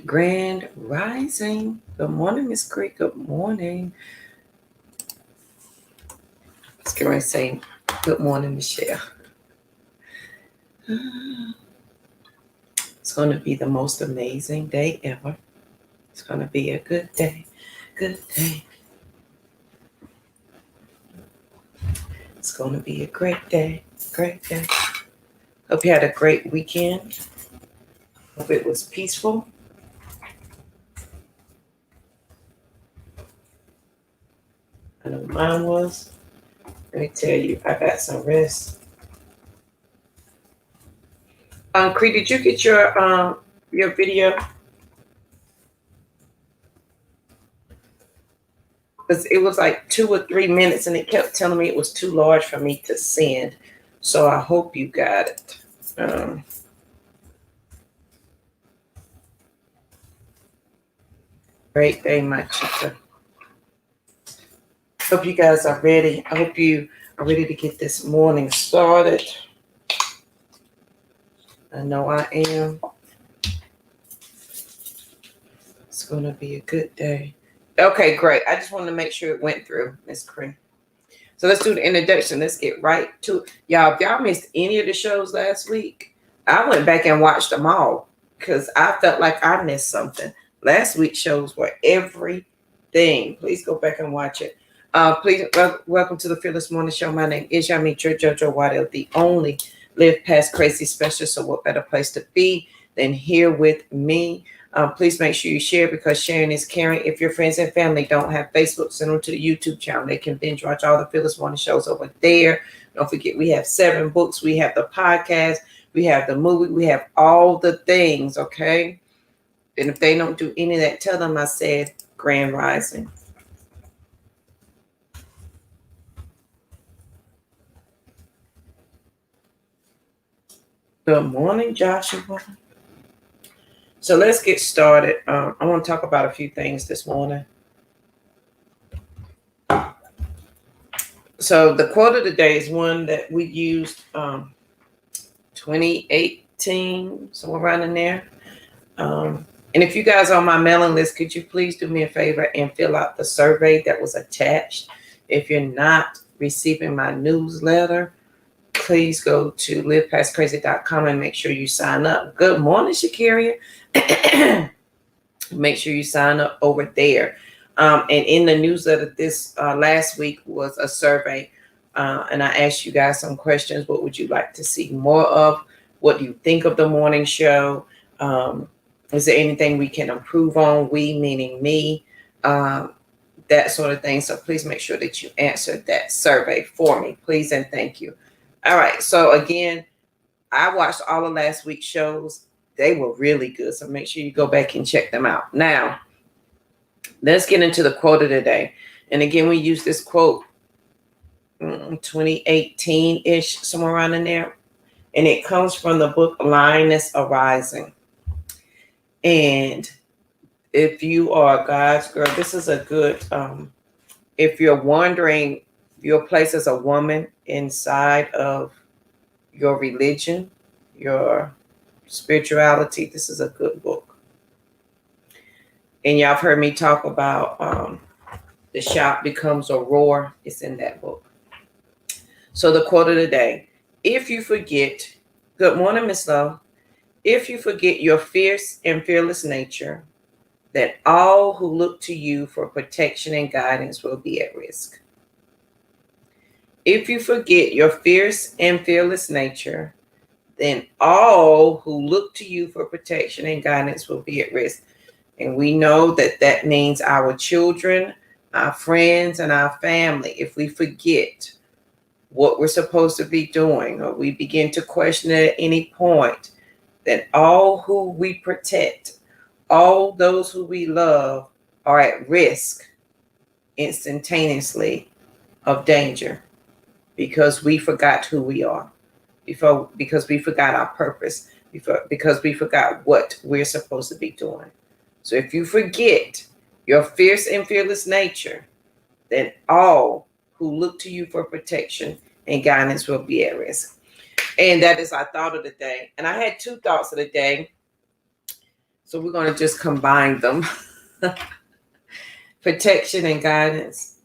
Grand Rising. Good morning, Miss Creek. Good morning. I was going to say good morning, Michelle. It's going to be the most amazing day ever. It's going to be a good day. Good day. It's going to be a great day. Great day. Hope you had a great weekend. Hope it was peaceful. I know mine was. Let me tell you, I got some rest. Cree, did you get your video? Because it was like 2 or 3 minutes, and it kept telling me it was too large for me to send. So I hope you got it. Great day, my chica. Hope you guys are ready. I hope you are ready to get this morning started. I know I am. It's going to be a good day. Okay, great. I just wanted to make sure it went through, Miss Cree. So let's do the introduction. Let's get right to it. Y'all, if y'all missed any of the shows last week, I went back and watched them all because I felt like I missed something. Last week's shows were everything. Please go back and watch it. Please welcome to the Fearless Morning Show. My name is Yamitra Jojo Waddell, the only Live Past Crazy specialist. So what better place to be than here with me? Please make sure you share because sharing is caring. If your friends and family don't have Facebook, send them to the YouTube channel. They can binge watch all the Fearless Morning shows over there. Don't forget, we have 7 books. We have the podcast. We have the movie. We have all the things, okay? And if they don't do any of that, tell them I said Grand Rising. Good morning, Joshua. So let's get started. I want to talk about a few things this morning. So the quote of the day is one that we used 2018, somewhere around in there. And if you guys are on my mailing list, could you please do me a favor and fill out the survey that was attached? If you're not receiving my newsletter, please go to livepastcrazy.com and make sure you sign up. Good morning, Shakira. Make sure you sign up over there. And in the newsletter this last week was a survey. And I asked you guys some questions. What would you like to see more of? What do you think of the morning show? Is there anything we can improve on? We, meaning me, that sort of thing. So please make sure that you answer that survey for me, please and thank you. All right. So again, I watched all of last week's shows. They were really good. So make sure you go back and check them out. Now, let's get into the quote of the day. And again, we use this quote 2018-ish, somewhere around in there. And it comes from the book Lioness Arising. And if you are God's girl, this is a good, if you're wondering your place as a woman inside of your religion, your spirituality, this is a good book. And y'all have heard me talk about the shout becomes a roar. It's in that book. So the quote of the day, if you forget, good morning, Miss Lowe. If you forget your fierce and fearless nature, then all who look to you for protection and guidance will be at risk. If you forget your fierce and fearless nature, then all who look to you for protection and guidance will be at risk. And we know that that means our children, our friends, and our family. If we forget what we're supposed to be doing, or we begin to question it at any point, then all who we protect, all those who we love are at risk instantaneously of danger because we forgot who we are, because we forgot our purpose, because we forgot what we're supposed to be doing. So if you forget your fierce and fearless nature, then all who look to you for protection and guidance will be at risk. And that is our thought of the day. And I had two thoughts of the day. So we're going to just combine them. Protection and guidance.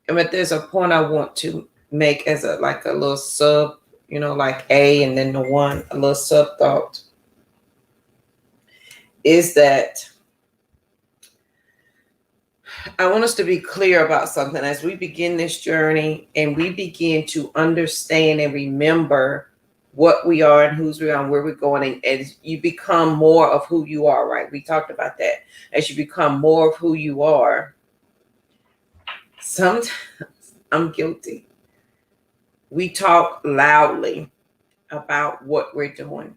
But there's a point I want to make as a little sub, like A and then the one, a little sub thought, is that I want us to be clear about something as we begin this journey and we begin to understand and remember what we are and whose we are and where we're going. And as you become more of who you are, right? We talked about that. As you become more of who you are, sometimes I'm guilty. We talk loudly about what we're doing.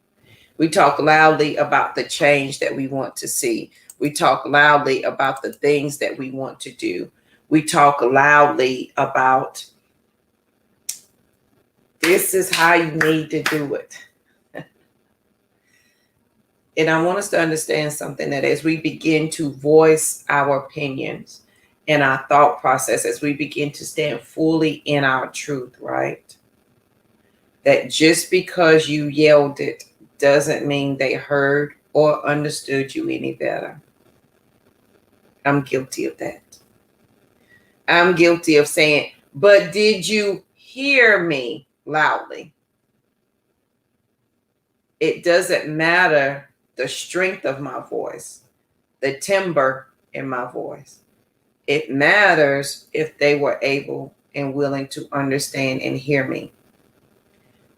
We talk loudly about the change that we want to see. We talk loudly about the things that we want to do. We talk loudly about this is how you need to do it. And I want us to understand something, that as we begin to voice our opinions and our thought process, as we begin to stand fully in our truth, right? That just because you yelled it doesn't mean they heard or understood you any better. I'm guilty of that. I'm guilty of saying, but did you hear me loudly? It doesn't matter the strength of my voice, the timbre in my voice. It matters if they were able and willing to understand and hear me.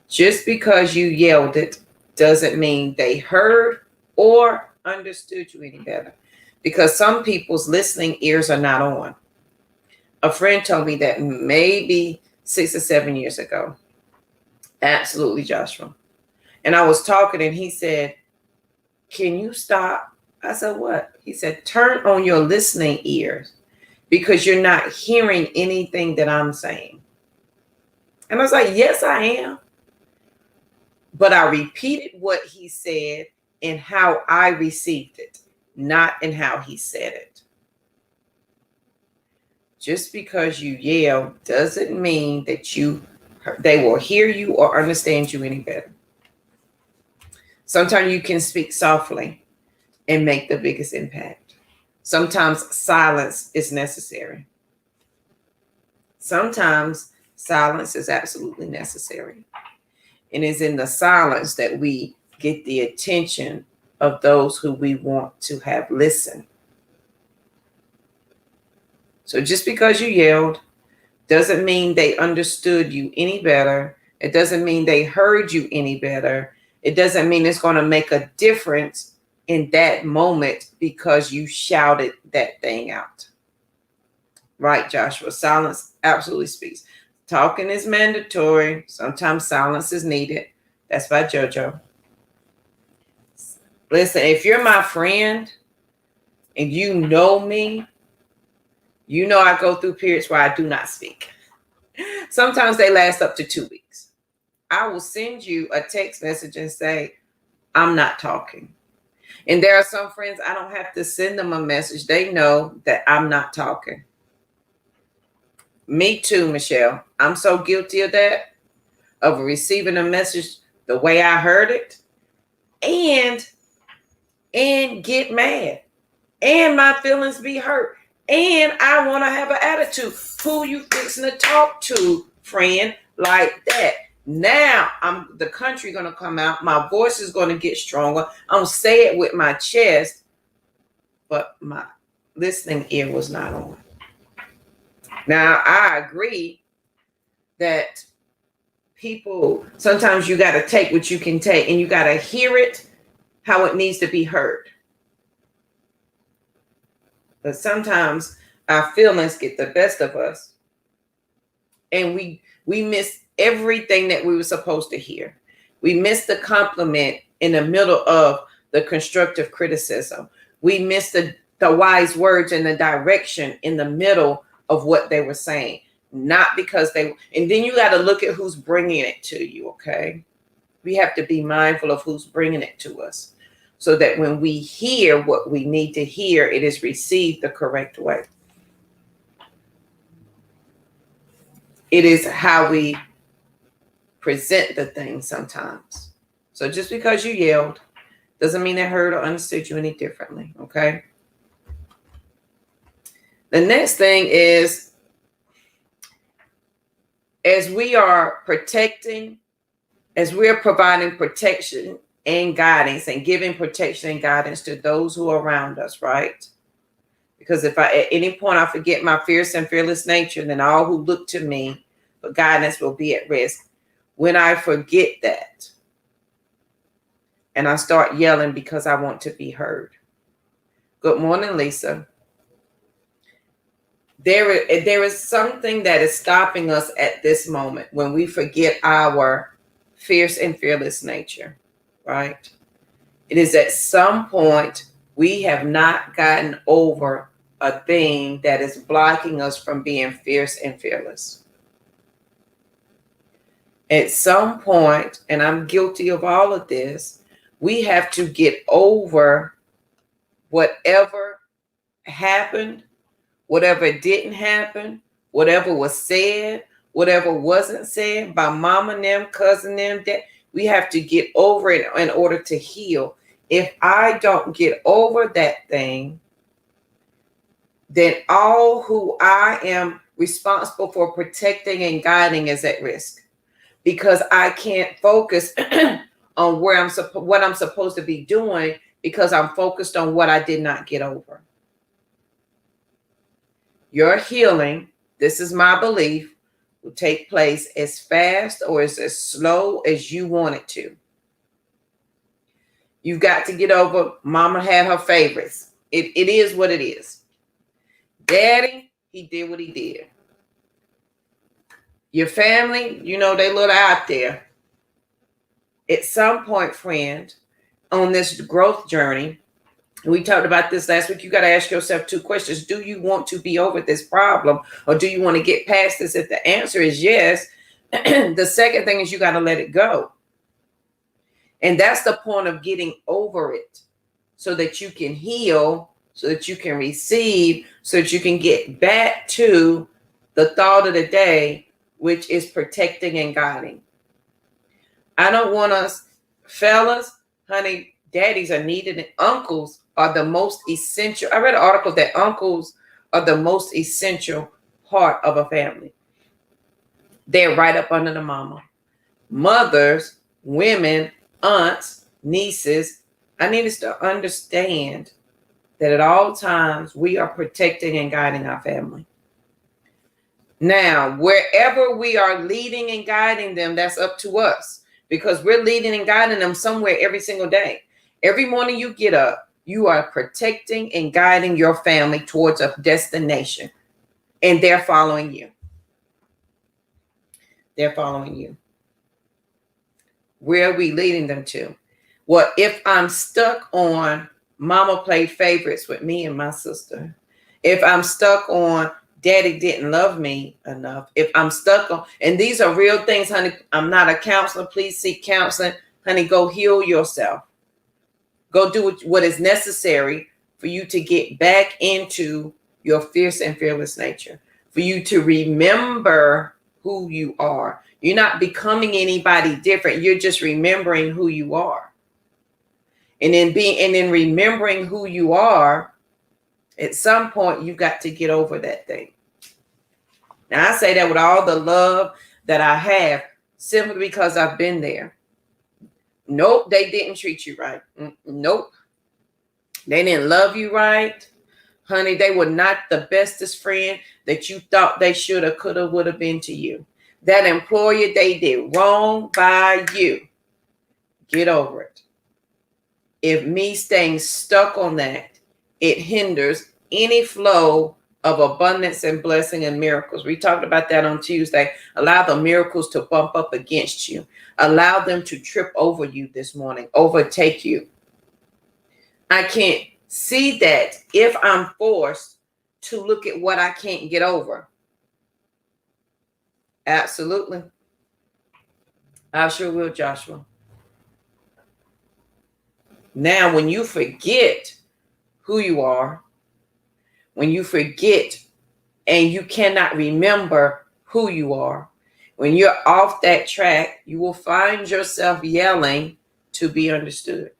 Just because you yelled it doesn't mean they heard or understood you any better. Because some people's listening ears are not on. A friend told me that maybe 6 or 7 years ago. Absolutely, Joshua. And I was talking and he said, can you stop? I said, what? He said, turn on your listening ears because you're not hearing anything that I'm saying. And I was like, yes, I am. But I repeated what he said and how I received it, not in how he said it. Just because you yell doesn't mean that they will hear you or understand you any better. Sometimes you can speak softly and make the biggest impact. Sometimes silence is necessary. Sometimes silence is absolutely necessary. And it's in the silence that we get the attention of those who we want to have listen. So just because you yelled doesn't mean they understood you any better. It doesn't mean they heard you any better. It doesn't mean it's going to make a difference in that moment because you shouted that thing out. Right, Joshua? Silence absolutely speaks. Talking is mandatory. Sometimes silence is needed. That's by JoJo. Listen, if you're my friend and you know me, you know I go through periods where I do not speak. Sometimes they last up to 2 weeks. I will send you a text message and say, I'm not talking. And there are some friends, I don't have to send them a message. They know that I'm not talking. Me too, Michelle. I'm so guilty of that, of receiving a message the way I heard it and get mad and my feelings be hurt and I want to have an attitude. Who you fixing to talk to, friend, like that? Now the country going to come out. My voice is going to get stronger. I'm going to say it with my chest, but my listening ear was not on. Now, I agree that people, sometimes you got to take what you can take and you got to hear it how it needs to be heard. But sometimes our feelings get the best of us and we miss everything that we were supposed to hear. We miss the compliment in the middle of the constructive criticism. We miss the wise words and the direction in the middle of what they were saying. Not because and then you got to look at who's bringing it to you, okay? We have to be mindful of who's bringing it to us so that when we hear what we need to hear, it is received the correct way. It is how we present the thing sometimes. So just because you yelled doesn't mean they heard or understood you any differently, okay? The next thing is, as we are protecting, as we're providing protection and guidance and giving protection and guidance to those who are around us, right? Because if I at any point I forget my fierce and fearless nature, then all who look to me for guidance will be at risk. When I forget that and I start yelling because I want to be heard. Good morning, Lisa. There is something that is stopping us at this moment when we forget our fierce and fearless nature, right? It is at some point we have not gotten over a thing that is blocking us from being fierce and fearless. At some point, and I'm guilty of all of this, we have to get over whatever happened, whatever didn't happen, whatever was said, whatever wasn't said by mom and them, cousin them, dad. We have to get over it in order to heal. If I don't get over that thing, then all who I am responsible for protecting and guiding is at risk, because I can't focus on what I'm supposed to be doing because I'm focused on what I did not get over. Your healing, this is my belief, will take place as fast or as slow as you want it to. You've got to get over mama had her favorites. It is what it is. Daddy, he did what he did. Your family, you know, they look out there. At some point, friend, on this growth journey, we talked about this last week, you got to ask yourself 2 questions. Do you want to be over this problem, or do you want to get past this? If the answer is yes, the second thing is you got to let it go. And that's the point of getting over it, so that you can heal, so that you can receive, so that you can get back to the thought of the day, which is protecting and guiding. I don't want us, fellas, honey, daddies are needed, and uncles are the most essential. I read an article that uncles are the most essential part of a family. They're right up under the mama. Mothers, women, aunts, nieces, I need us to understand that at all times we are protecting and guiding our family. Now, wherever we are leading and guiding them, that's up to us, because we're leading and guiding them somewhere every single day. Every morning you get up, you are protecting and guiding your family towards a destination, and they're following you. They're following you. Where are we leading them to? Well, if I'm stuck on mama played favorites with me and my sister, if I'm stuck on daddy didn't love me enough, if I'm stuck on, and these are real things, honey, I'm not a counselor, please seek counseling. Honey, go heal yourself. Go do what is necessary for you to get back into your fierce and fearless nature, for you to remember who you are. You're not becoming anybody different. You're just remembering who you are. And in remembering who you are, at some point you've got to get over that thing. Now, I say that with all the love that I have, simply because I've been there. Nope, they didn't treat you right. Nope. They didn't love you right. Honey, they were not the bestest friend that you thought they should have, could have, would have been to you. That employer, they did wrong by you. Get over it. If me staying stuck on that, it hinders any flow of abundance and blessing and miracles. We talked about that on Tuesday. Allow the miracles to bump up against you. Allow them to trip over you this morning, overtake you. I can't see that if I'm forced to look at what I can't get over. Absolutely. I sure will, Joshua. Now, when you forget who you are, when you forget and you cannot remember who you are, When you're off that track, you will find yourself yelling to be understood.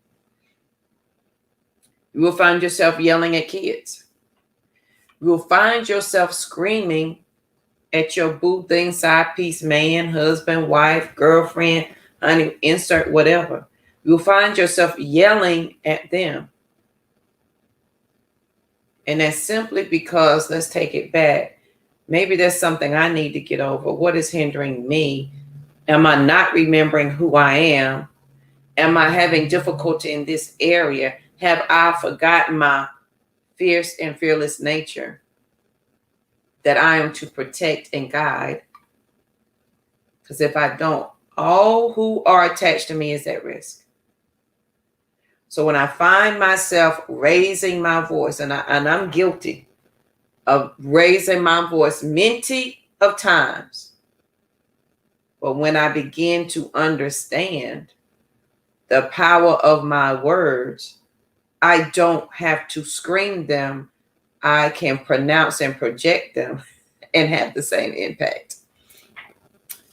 You will find yourself yelling at kids. You will find yourself screaming at your boo thing, side piece, man, husband, wife, girlfriend, honey, insert whatever. You'll find yourself yelling at them. And that's simply because, let's take it back, maybe there's something I need to get over. What is hindering me? Am I not remembering who I am? Am I having difficulty in this area? Have I forgotten my fierce and fearless nature that I am to protect and guide? Because if I don't, all who are attached to me is at risk. So when I find myself raising my voice, and I'm guilty of raising my voice many of times, but when I begin to understand the power of my words, I don't have to scream them. I can pronounce and project them and have the same impact.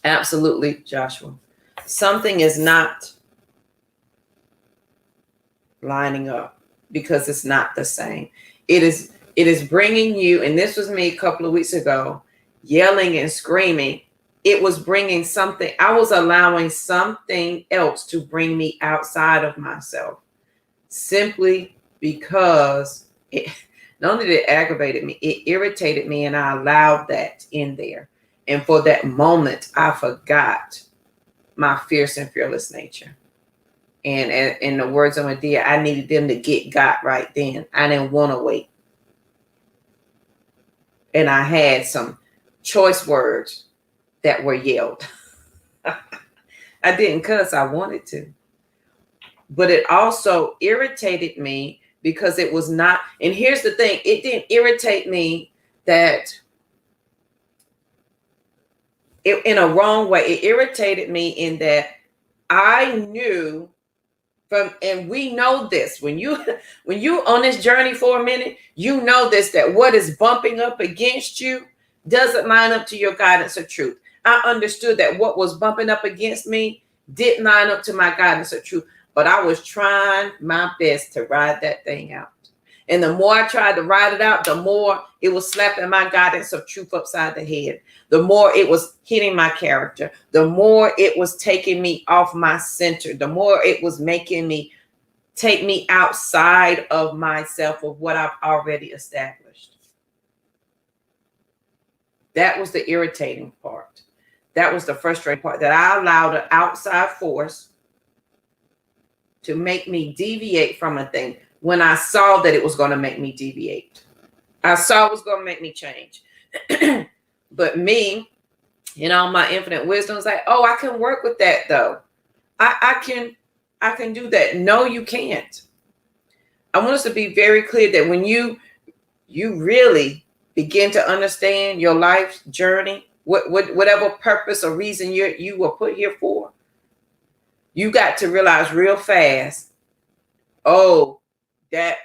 Absolutely, Joshua. Something is not lining up because it's not the same. It is bringing you, and this was me a couple of weeks ago, yelling and screaming. It was bringing something. I was allowing something else to bring me outside of myself, simply because it not only did it aggravated me, it irritated me, and I allowed that in there. And for that moment, I forgot my fierce and fearless nature. And in the words of Medea, I needed them to get got right then. I didn't want to wait. And I had some choice words that were yelled. I didn't cuss, I wanted to. But it also irritated me because it was not, and here's the thing, it didn't irritate me that in a wrong way. It irritated me in that I knew and we know this, when you on this journey for a minute, you know this, that what is bumping up against you doesn't line up to your guidance of truth. I understood that what was bumping up against me didn't line up to my guidance of truth, but I was trying my best to ride that thing out. And the more I tried to ride it out, the more it was slapping my guidance of truth upside the head. The more it was hitting my character. The more it was taking me off my center. The more it was making me take me outside of myself, of what I've already established. That was the irritating part. That was the frustrating part, that I allowed an outside force to make me deviate from a thing when I saw that it was going to make me deviate. I saw it was going to make me change. But me, in all my infinite wisdom, was like, oh, I can work with that though. I can do that. No, you can't. I want us to be very clear that when you really begin to understand your life's journey, whatever purpose or reason you were put here for, you got to realize real fast, oh, that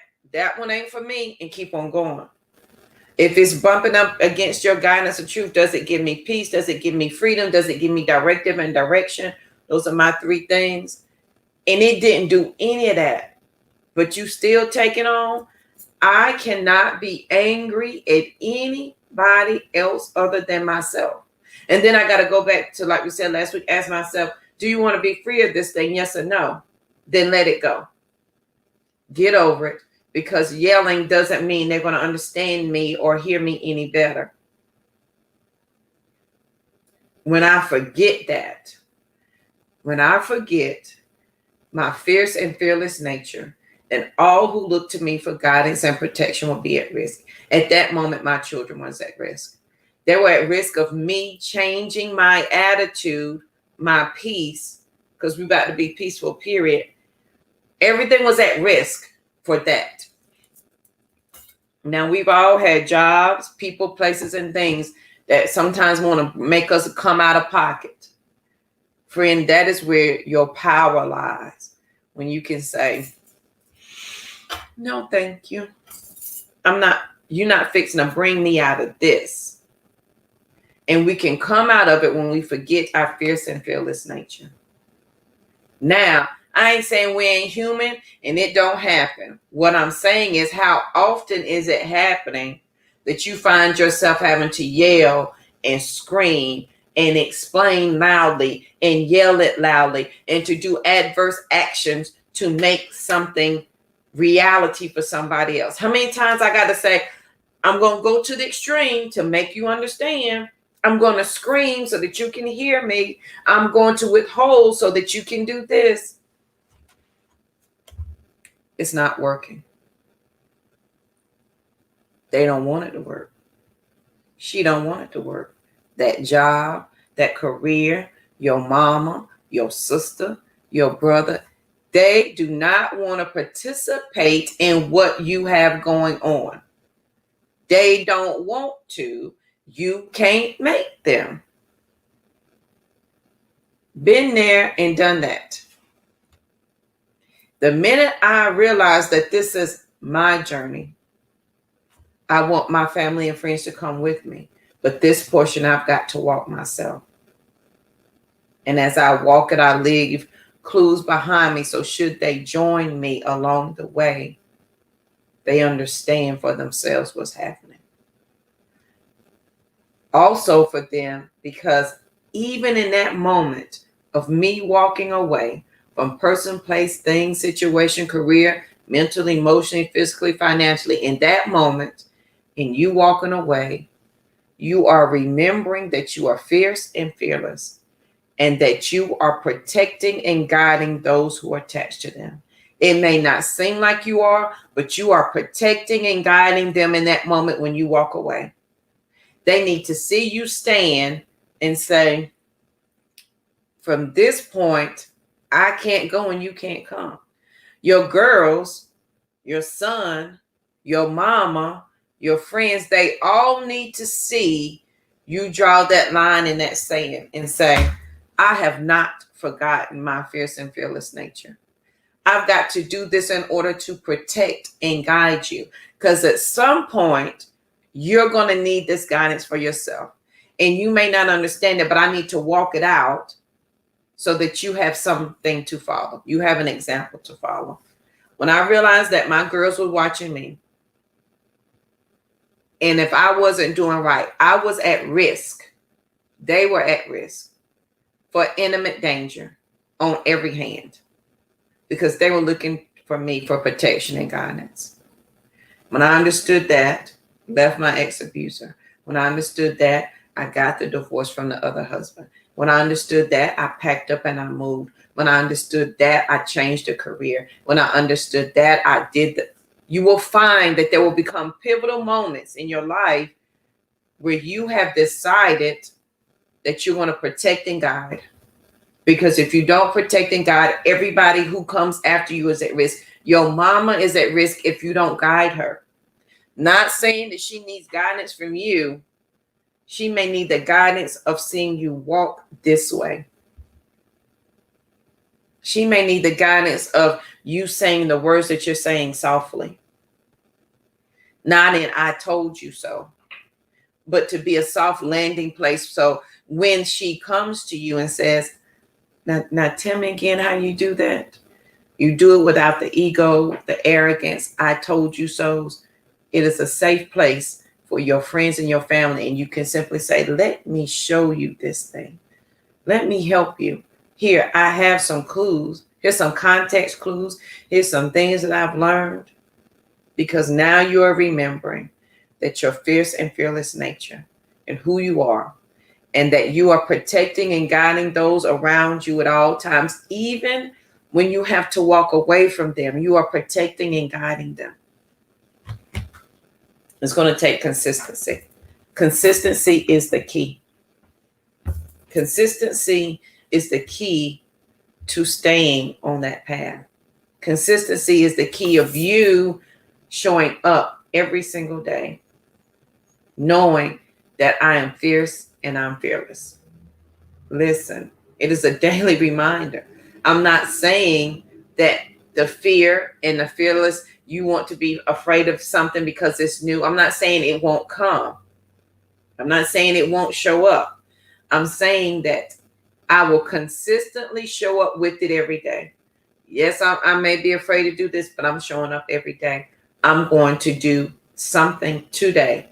one ain't for me, and keep on going. If it's bumping up against your guidance of truth, does it give me peace? Does it give me freedom? Does it give me directive and direction? Those are my three things. And it didn't do any of that. But you still take it on. I cannot be angry at anybody else other than myself. And then I got to go back to, like we said last week, ask myself, do you want to be free of this thing? Yes or no? Then let it go. Get over it, because yelling doesn't mean they're going to understand me or hear me any better. When I forget that, when I forget my fierce and fearless nature, then all who look to me for guidance and protection will be at risk. At that moment, my children was at risk. They were at risk of me changing my attitude, my peace, because we're about to be peaceful, period. Everything was at risk for that. Now, we've all had jobs, people, places, and things that sometimes want to make us come out of pocket. Friend, that is where your power lies. When you can say, no, thank you. You're not fixing to bring me out of this. And we can come out of it when we forget our fierce and fearless nature. Now, I ain't saying we ain't human and it don't happen. What I'm saying is, how often is it happening that you find yourself having to yell and scream and explain loudly and yell it loudly and to do adverse actions to make something reality for somebody else? How many times I got to say, I'm going to go to the extreme to make you understand. I'm going to scream so that you can hear me. I'm going to withhold so that you can do this. It's not working. They don't want it to work. She don't want it to work. That job, that career, your mama, your sister, your brother, they do not want to participate in what you have going on. They don't want to. You can't make them. Been there and done that. The minute I realize that this is my journey, I want my family and friends to come with me. But this portion I've got to walk myself. And as I walk it, I leave clues behind me. So should they join me along the way, they understand for themselves what's happening. Also for them, because even in that moment of me walking away from person, place, thing, situation, career, mentally, emotionally, physically, financially, in that moment, in you walking away, you are remembering that you are fierce and fearless and that you are protecting and guiding those who are attached to them. It may not seem like you are, but you are protecting and guiding them in that moment when you walk away. They need to see you stand and say, from this point, I can't go and you can't come. Your girls, your son, your mama, your friends, they all need to see you draw that line in that sand and say, I have not forgotten my fierce and fearless nature. I've got to do this in order to protect and guide you. Because at some point, you're going to need this guidance for yourself. And you may not understand it, but I need to walk it out so that you have something to follow. You have an example to follow. When I realized that my girls were watching me, and if I wasn't doing right, I was at risk. They were at risk for imminent danger on every hand because they were looking for me for protection and guidance. When I understood that, left my ex-abuser. When I understood that, I got the divorce from the other husband. When I understood that, I packed up and I moved. When I understood that, I changed a career. When I understood that, I did the. You will find that there will become pivotal moments in your life where you have decided that you want to protect and guide. Because if you don't protect and guide, everybody who comes after you is at risk. Your mama is at risk if you don't guide her. Not saying that she needs guidance from you. She may need the guidance of seeing you walk this way. She may need the guidance of you saying the words that you're saying softly. Not in I told you so, but to be a soft landing place. So when she comes to you and says, now tell me again how you do that. You do it without the ego, the arrogance, I told you so. It is a safe place for your friends and your family. And you can simply say, let me show you this thing. Let me help you. Here, I have some clues. Here's some context clues. Here's some things that I've learned. Because now you are remembering that your fierce and fearless nature and who you are, and that you are protecting and guiding those around you at all times, even when you have to walk away from them, you are protecting and guiding them. It's going to take consistency. Consistency is the key. Consistency is the key to staying on that path. Consistency is the key of you showing up every single day, knowing that I am fierce and I'm fearless. Listen, it is a daily reminder. I'm not saying that the fear and the fearless, you want to be afraid of something because it's new. I'm not saying it won't come. I'm not saying it won't show up. I'm saying that I will consistently show up with it every day. Yes, I may be afraid to do this, but I'm showing up every day. I'm going to do something today.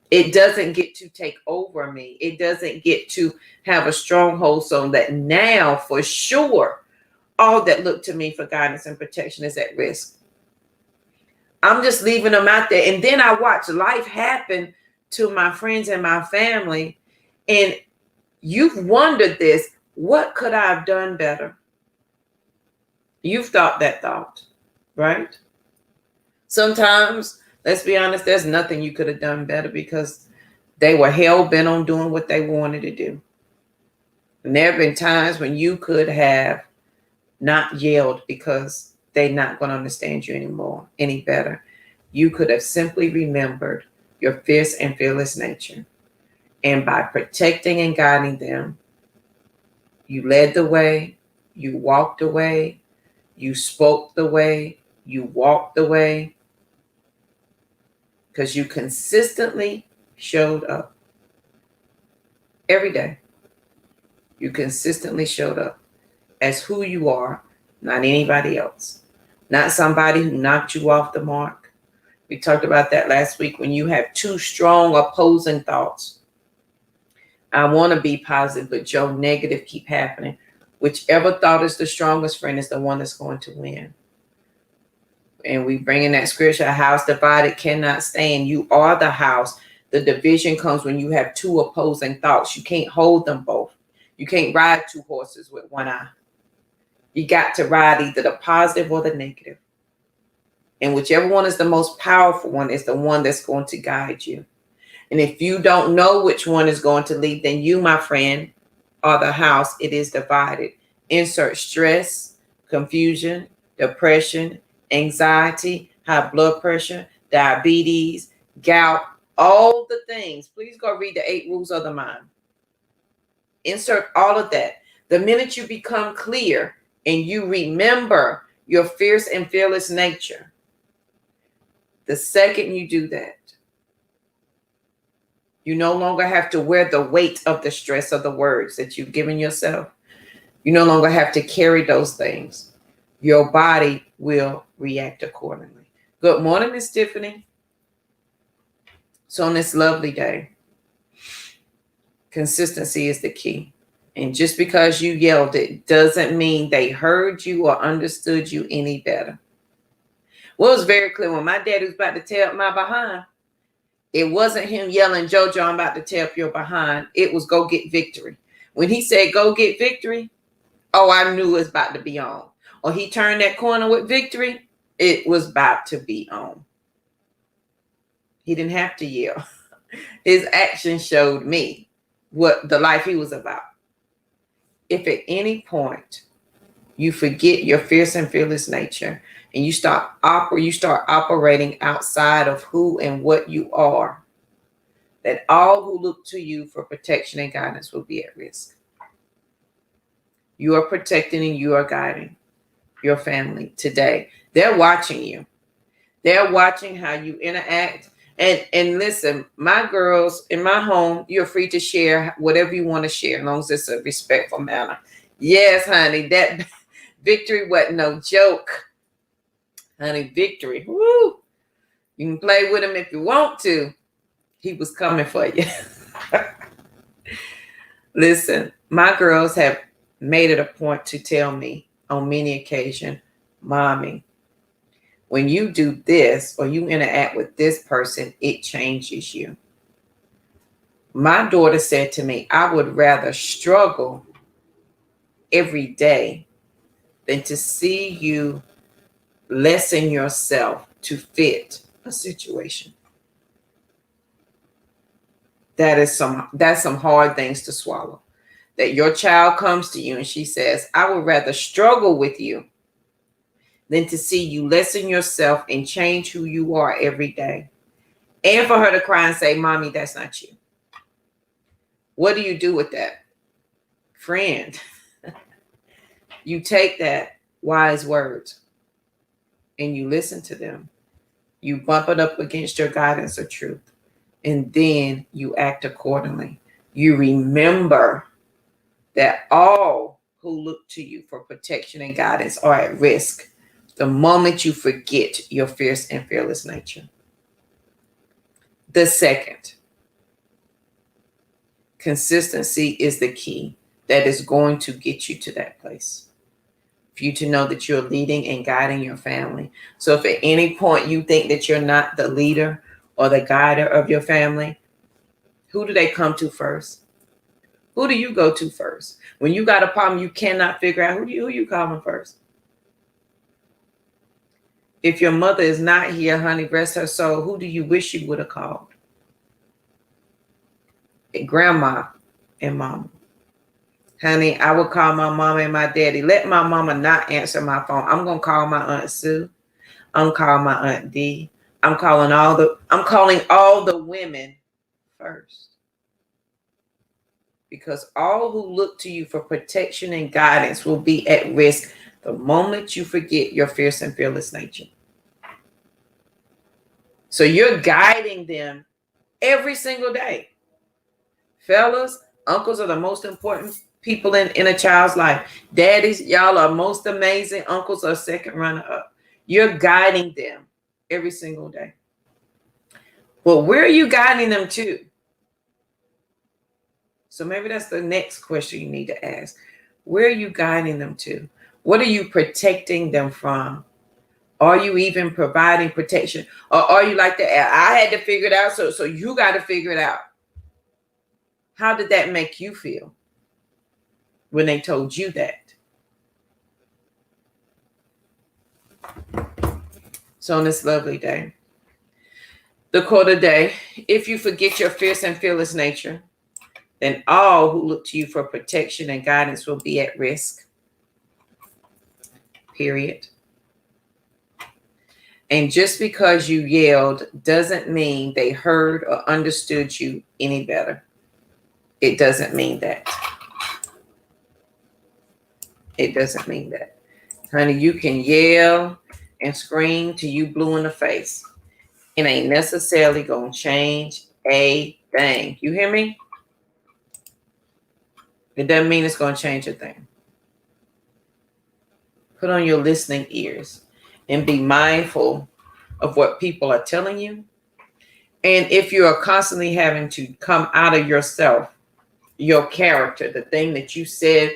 It doesn't get to take over me. It doesn't get to have a stronghold so that now for sure all that look to me for guidance and protection is at risk. I'm just leaving them out there. And then I watch life happen to my friends and my family. And you've wondered this, what could I have done better? You've thought that thought, right? Sometimes, let's be honest, there's nothing you could have done better because they were hell-bent on doing what they wanted to do. And there have been times when you could have not yelled because they're not going to understand you anymore, any better. You could have simply remembered your fierce and fearless nature. And by protecting and guiding them, you led the way, you walked the way, you spoke the way, you walked the way, because you consistently showed up every day. You consistently showed up as who you are, not anybody else, not somebody who knocked you off the mark. We talked about that last week. When you have two strong opposing thoughts, I want to be positive, but Joe, negative keep happening. Whichever thought is the strongest, friend, is the one that's going to win. And we bring in that scripture, a house divided cannot stand. You are the house. The division comes when you have two opposing thoughts. You can't hold them both. You can't ride two horses with one eye. You got to ride either the positive or the negative. And whichever one is the most powerful one is the one that's going to guide you. And if you don't know which one is going to lead, then you, my friend, are the house. It is divided. Insert stress, confusion, depression, anxiety, high blood pressure, diabetes, gout, all the things. Please go read the 8 rules of the mind. Insert all of that. The minute you become clear and you remember your fierce and fearless nature, the second you do that, you no longer have to wear the weight of the stress of the words that you've given yourself. You no longer have to carry those things. Your body will react accordingly. Good morning, Miss Tiffany. So on this lovely day, consistency is the key. And just because you yelled it doesn't mean they heard you or understood you any better. Well, it was very clear when my daddy was about to tear up my behind. It wasn't him yelling, JoJo, I'm about to tear up your behind. It was go get victory. When he said go get victory, oh, I knew it was about to be on. Or he turned that corner with victory, it was about to be on. He didn't have to yell. His action showed me what the life he was about. If at any point you forget your fierce and fearless nature and you start operating outside of who and what you are, that all who look to you for protection and guidance will be at risk. You are protecting and you are guiding your family today. They're watching you. They're watching how you interact. And listen, my girls in my home, you're free to share whatever you want to share, as long as it's a respectful manner. Yes, honey, that victory wasn't no joke. Honey, victory. Woo! You can play with him if you want to. He was coming for you. Listen, my girls have made it a point to tell me on many occasions, Mommy, when you do this or you interact with this person, it changes you. My daughter said to me, I would rather struggle every day than to see you lessen yourself to fit a situation. That's some hard things to swallow. That your child comes to you and she says, I would rather struggle with you than to see you lessen yourself and change who you are every day. And for her to cry and say, Mommy, that's not you. What do you do with that? Friend, you take that wise words and you listen to them. You bump it up against your guidance of truth. and then you act accordingly. You remember that all who look to you for protection and guidance are at risk the moment you forget your fierce and fearless nature. The second, consistency is the key that is going to get you to that place. For you to know that you're leading and guiding your family. So if at any point you think that you're not the leader or the guider of your family, who do they come to first? Who do you go to first? When you got a problem you cannot figure out, who you calling first? If your mother is not here, honey, rest her soul, who do you wish you would have called? Grandma and mama. Honey, I would call my mama and my daddy. Let my mama not answer my phone. I'm going to call my Aunt Sue. I'm calling my Aunt D. I'm calling all the women first. Because all who look to you for protection and guidance will be at risk the moment you forget your fierce and fearless nature. So you're guiding them every single day. Fellas, uncles are the most important people in a child's life. Daddies, y'all are most amazing. Uncles are second runner up. You're guiding them every single day. Well, where are you guiding them to? So maybe that's the next question you need to ask. Where are you guiding them to? What are you protecting them from? Are you even providing protection? Or are you like that? I had to figure it out, so you got to figure it out. How did that make you feel when they told you that? So on this lovely day, the quote of the day, if you forget your fierce and fearless nature, then all who look to you for protection and guidance will be at risk. Period. And just because you yelled doesn't mean they heard or understood you any better. It doesn't mean that. It doesn't mean that. Honey, you can yell and scream till you blue in the face. It ain't necessarily going to change a thing. You hear me? It doesn't mean it's going to change a thing. Put on your listening ears and be mindful of what people are telling you. And if you are constantly having to come out of yourself, your character, the thing that you said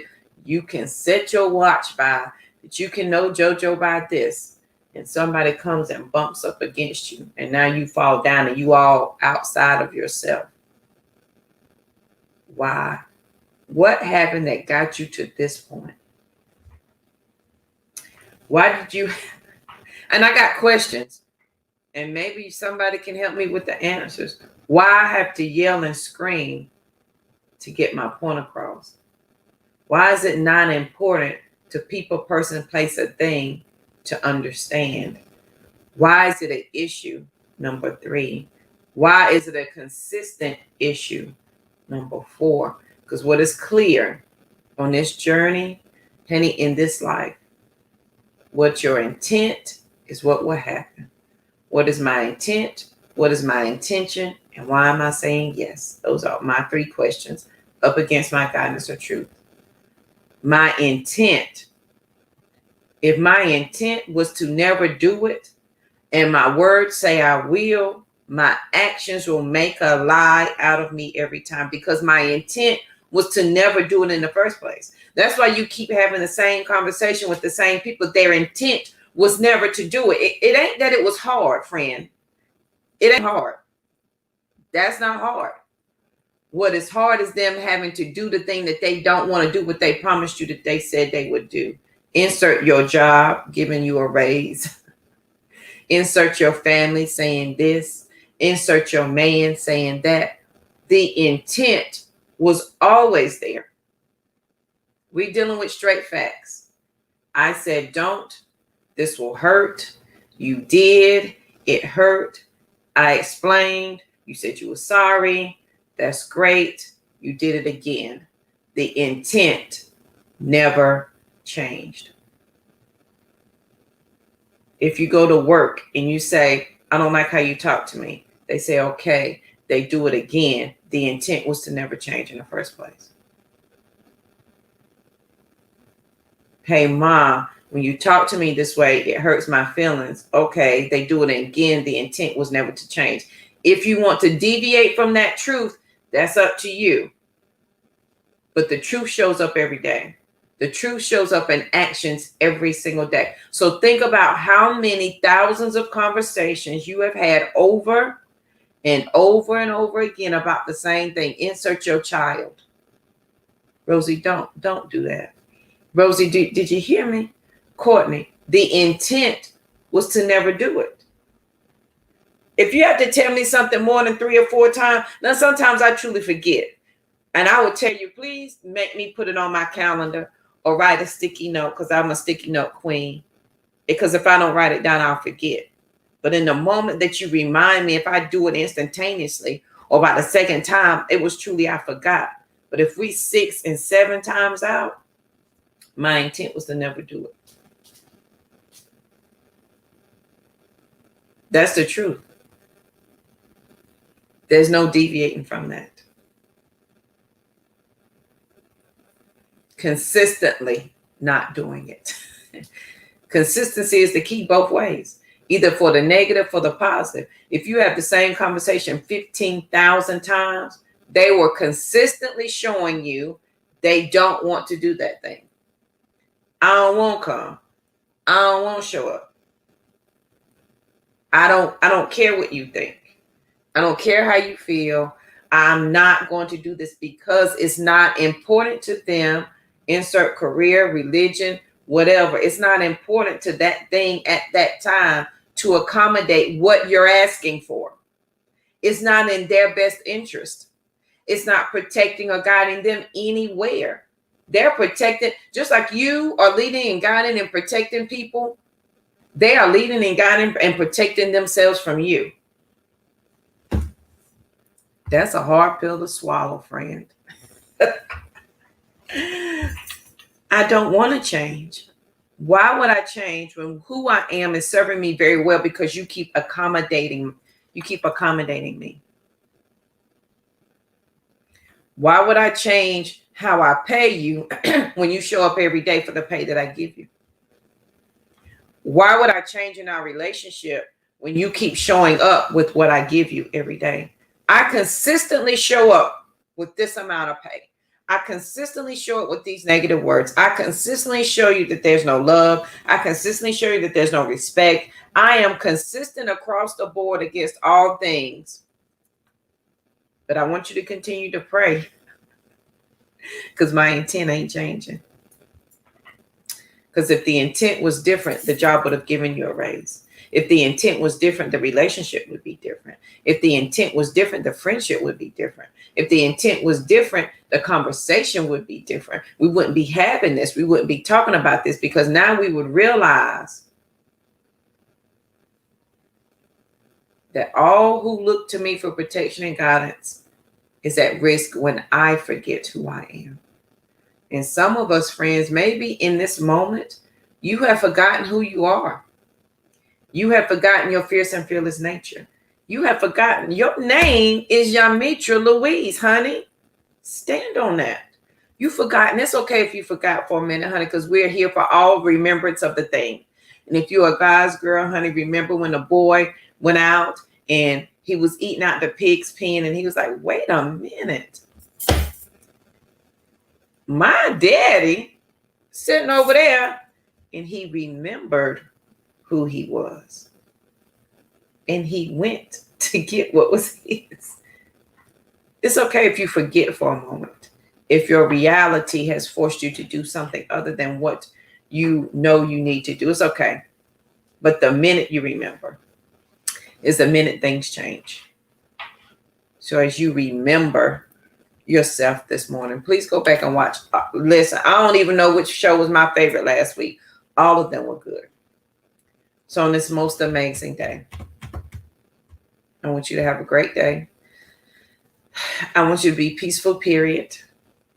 you can set your watch by, that you can know JoJo by this, and somebody comes and bumps up against you, and now you fall down and you all outside of yourself. Why? What happened that got you to this point? Why did you? And I got questions, and maybe somebody can help me with the answers. Why I have to yell and scream to get my point across? Why is it not important to people, person, place, a thing to understand? Why is it an issue? Number 3. Why is it a consistent issue? Number 4. Because what is clear on this journey, honey, in this life, what your intent is what will happen. What is my intent? What is my intention? And why am I saying yes? Those are my 3 questions up against my guidance or truth. My intent. If my intent was to never do it, and my words say I will, my actions will make a lie out of me every time, because my intent was to never do it in the first place. That's why you keep having the same conversation with the same people. Their intent was never to do it. It ain't that it was hard, friend. It ain't hard. That's not hard. What is hard is them having to do the thing that they don't want to do, what they promised you that they said they would do. Insert your job giving you a raise. Insert your family saying this. Insert your man saying that. The intent was always there. We're dealing with straight facts. I said, don't. This will hurt. You did. It hurt. I explained. You said you were sorry. That's great. You did it again. The intent never changed. If you go to work and you say, I don't like how you talk to me, they say, okay, they do it again, the intent was to never change in the first place. Hey, Mom, when you talk to me this way, it hurts my feelings. Okay, they do it again. The intent was never to change. If you want to deviate from that truth, that's up to you. But the truth shows up every day. The truth shows up in actions every single day. So think about how many thousands of conversations you have had over and over and over again about the same thing. Insert your child. Rosie, don't do that. Rosie, did you hear me? Courtney, the intent was to never do it. If you have to tell me something more than 3 or 4 times, now sometimes I truly forget. And I would tell you, please make me put it on my calendar or write a sticky note, because I'm a sticky note queen. Because if I don't write it down, I'll forget. But in the moment that you remind me, if I do it instantaneously or by the second time, it was truly I forgot. But if we 6 and 7 times out, my intent was to never do it. That's the truth. There's no deviating from that. Consistently not doing it. Consistency is the key both ways, either for the negative, for the positive. If you have the same conversation 15,000 times, they were consistently showing you they don't want to do that thing. I don't want to come. I don't want to show up. I don't care what you think. I don't care how you feel. I'm not going to do this because it's not important to them. Insert career, religion, whatever. It's not important to that thing at that time to accommodate what you're asking for. It's not in their best interest. It's not protecting or guiding them anywhere. They're protected, just like you are leading and guiding and protecting people. They are leading and guiding and protecting themselves from you. That's a hard pill to swallow, friend. I don't want to change. Why would I change when who I am is serving me very well? Because you keep accommodating me. Why would I change how I pay you when you show up every day for the pay that I give you? Why would I change in our relationship when you keep showing up with what I give you every day? I consistently show up with this amount of pay. I consistently show up with these negative words. I consistently show you that there's no love. I consistently show you that there's no respect. I am consistent across the board against all things. But I want you to continue to pray, because my intent ain't changing. Because if the intent was different, the job would have given you a raise. If the intent was different, the relationship would be different. If the intent was different, the friendship would be different. If the intent was different, the conversation would be different. We wouldn't be having this. We wouldn't be talking about this, because now we would realize that all who look to me for protection and guidance is at risk when I forget who I am. And some of us, friends, maybe in this moment, you have forgotten who you are. You have forgotten your fierce and fearless nature. You have forgotten your name is Yamitra Louise, honey. Stand on that. You've forgotten. It's okay if you forgot for a minute, honey, because we're here for all remembrance of the thing. And if you're a guy's girl, honey, remember when the boy went out and he was eating out the pig's pen and he was like, wait a minute. My daddy sitting over there, and he remembered who he was. And he went to get what was his. It's okay if you forget for a moment. If your reality has forced you to do something other than what you know you need to do, it's okay. But the minute you remember is the minute things change. So as you remember yourself this morning, please go back and watch. Listen, I don't even know which show was my favorite last week. All of them were good. So on this most amazing day, I want you to have a great day. I want you to be peaceful, period.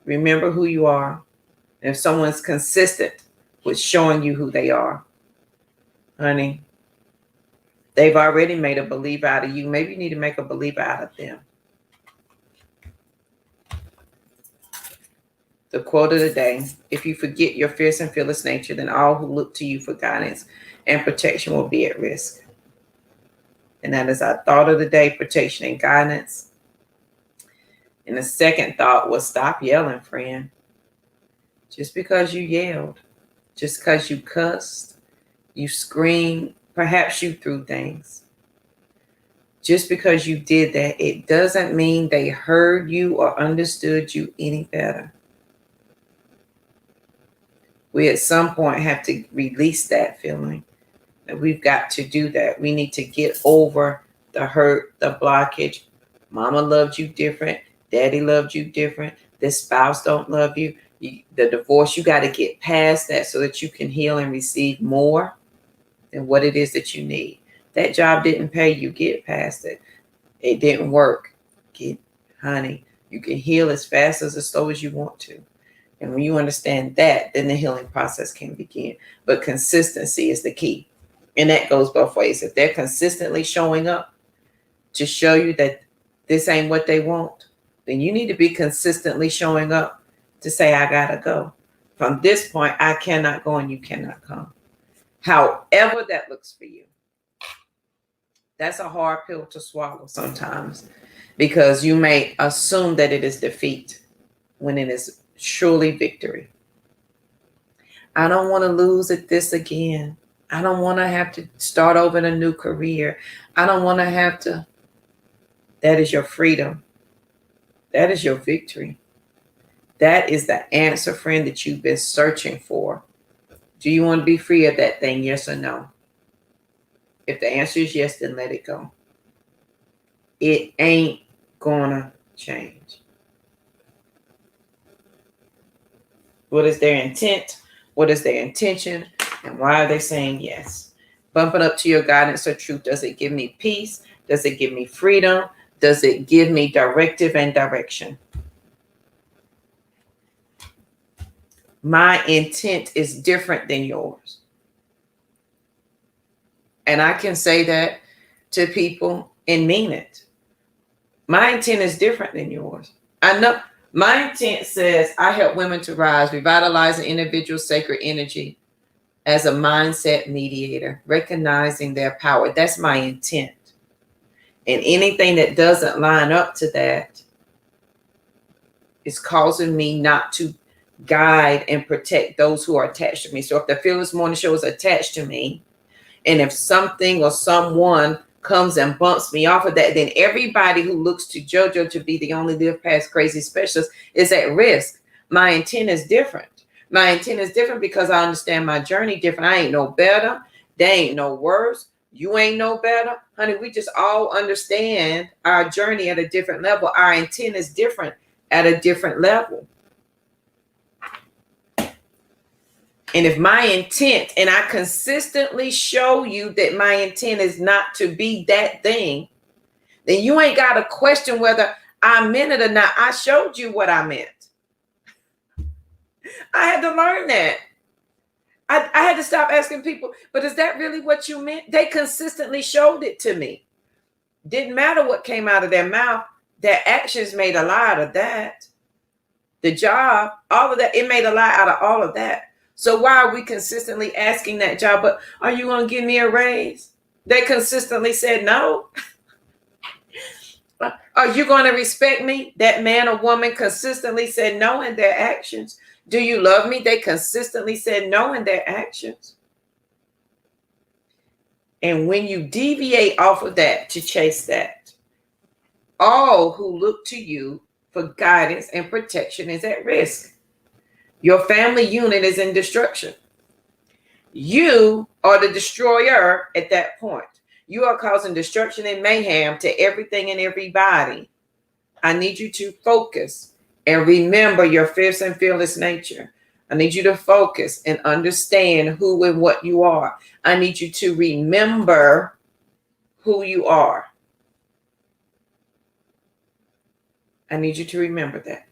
Remember who you are. And if someone's consistent with showing you who they are, honey, they've already made a believer out of you. Maybe you need to make a believer out of them. The quote of the day: if you forget your fierce and fearless nature, then all who look to you for guidance and protection will be at risk. And that is our thought of the day: protection and guidance. And the second thought was, stop yelling, friend. Just because you yelled, just because you cussed, you screamed, perhaps you threw things. Just because you did that, it doesn't mean they heard you or understood you any better. We at some point have to release that feeling. And we've got to do that. We need to get over the hurt, the blockage. Mama loved you different. Daddy loved you different. This spouse don't love you. The divorce, you got to get past that so that you can heal and receive more than what it is that you need. That job didn't pay you. Get past it. It didn't work. Honey, you can heal as fast as slow as you want to. And when you understand that, then the healing process can begin. But consistency is the key. And that goes both ways. If they're consistently showing up to show you that this ain't what they want, then you need to be consistently showing up to say, I gotta go. From this point, I cannot go and you cannot come. However that looks for you. That's a hard pill to swallow sometimes, because you may assume that it is defeat when it is surely victory. I don't want to lose at this again. I don't want to have to start over in a new career. I don't want to have to. That is your freedom. That is your victory. That is the answer, friend, that you've been searching for. Do you want to be free of that thing? Yes or no? If the answer is yes, then let it go. It ain't gonna change. What is their intent? What is their intention? And why are they saying yes? Bumping up to your guidance or truth. Does it give me peace? Does it give me freedom? Does it give me directive and direction? My intent is different than yours. And I can say that to people and mean it. My intent is different than yours. I know my intent says I help women to rise, revitalize an individual's sacred energy as a mindset mediator, recognizing their power. That's my intent. And anything that doesn't line up to that is causing me not to guide and protect those who are attached to me. So if the Fearless Morning Show is attached to me, and if something or someone comes and bumps me off of that, then everybody who looks to JoJo to be the only live past crazy specialist is at risk. My intent is different. My intent is different because I understand my journey different. I ain't no better. They ain't no worse. You ain't no better. Honey, we just all understand our journey at a different level. Our intent is different at a different level. And if my intent, and I consistently show you that my intent is not to be that thing, then you ain't got to question whether I meant it or not. I showed you what I meant. I had to learn that. I had to stop asking people, but is that really what you meant? They consistently showed it to me. Didn't matter what came out of their mouth. Their actions made a lie out of that. The job, all of that, it made a lie out of all of that. So why are we consistently asking that job, but are you going to give me a raise? They consistently said no. Are you going to respect me? That man or woman consistently said no in their actions. Do you love me? They consistently said no in their actions. And when you deviate off of that to chase that, all who look to you for guidance and protection is at risk. Your family unit is in destruction. You are the destroyer at that point. You are causing destruction and mayhem to everything and everybody. I need you to focus and remember your fierce and fearless nature. I need you to focus and understand who and what you are. I need you to remember who you are. I need you to remember that.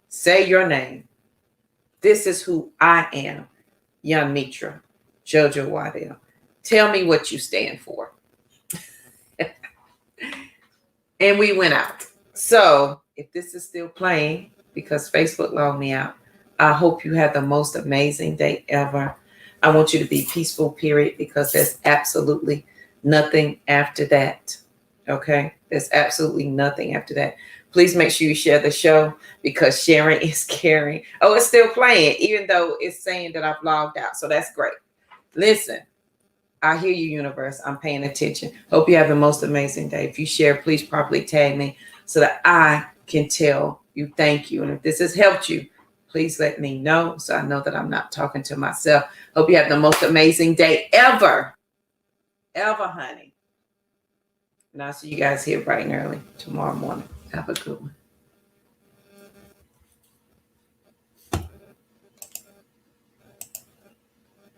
Say your name. This is who I am, Young Mitra, JoJo Waddell. Tell me what you stand for. And we went out. So if this is still playing, because Facebook logged me out. I hope you have the most amazing day ever. I want you to be peaceful, period, because there's absolutely nothing after that. Okay? There's absolutely nothing after that. Please make sure you share the show because sharing is caring. Oh, it's still playing, even though it's saying that I've logged out. So that's great. Listen, I hear you, universe. I'm paying attention. Hope you have the most amazing day. If you share, please properly tag me so that I can tell you thank you. And if this has helped you, please let me know so I know that I'm not talking to myself. Hope you have the most amazing day ever. Ever, honey. And I'll see you guys here bright and early tomorrow morning. Have a good one.